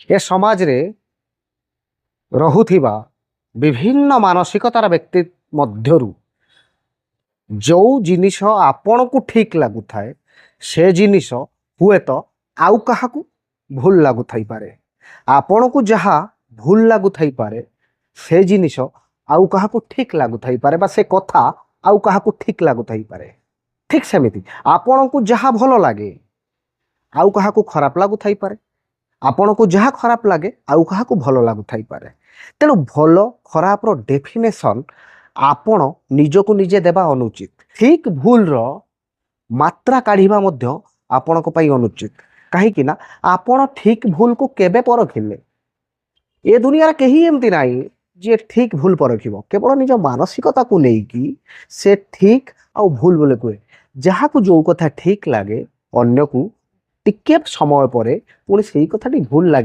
ଏ ସମାଜରେ ରହୁଥିବା ବିଭିନ୍ନ ମାନସିକତାର ବ୍ୟକ୍ତି ମଧ୍ୟରୁ ଯେଉଁ ଜିନିଷ ଆପଣଙ୍କୁ ଠିକ୍ ଲାଗୁଥାଏ ସେ ଜିନିଷ ହୁଏତ ଆଉ କାହାକୁ ଭୁଲ ଲାଗୁଥାଇପାରେ। ଆପଣଙ୍କୁ ଯାହା ଭୁଲ ଲାଗୁଥାଇପାରେ ସେ ଜିନିଷ ଆଉ କାହାକୁ ଠିକ୍ ଲାଗୁଥାଇପାରେ ବା ସେ କଥା ଆଉ କାହାକୁ ଠିକ୍ ଲାଗୁଥାଇପାରେ। ଠିକ୍ ସେମିତି ଆପଣଙ୍କୁ ଯାହା ଭଲ ଲାଗେ ଆଉ କାହାକୁ ଖରାପ ଲାଗୁଥାଇପାରେ। ଆପଣଙ୍କୁ ଯାହା ଖରାପ ଲାଗେ ଆଉ କାହାକୁ ଭଲ ଲାଗୁଥାଇପାରେ। ତେଣୁ ଭଲ ଖରାପର ଡେଫିନେସନ୍ ଆପଣ ନିଜକୁ ନିଜେ ଦେବା ଅନୁଚିତ। ଠିକ୍ ଭୁଲର ମାତ୍ରା କାଢ଼ିବା ମଧ୍ୟ ଆପଣଙ୍କ ପାଇଁ ଅନୁଚିତ। କାହିଁକି ନା ଆପଣ ଠିକ୍ ଭୁଲକୁ କେବେ ପରଖିଲେ? ଏ ଦୁନିଆରେ କେହି ଏମିତି ନାହିଁ ଯିଏ ଠିକ୍ ଭୁଲ ପରଖିବ। କେବଳ ନିଜ ମାନସିକତାକୁ ନେଇକି ସେ ଠିକ୍ ଆଉ ଭୁଲ ବୋଲି କୁହେ। ଯାହାକୁ ଯେଉଁ କଥା ଠିକ୍ ଲାଗେ ଅନ୍ୟକୁ ଟିକେ ସମୟ ପରେ ପୁଣି ସେଇ କଥାଟି ଭୁଲ ଲାଗେ।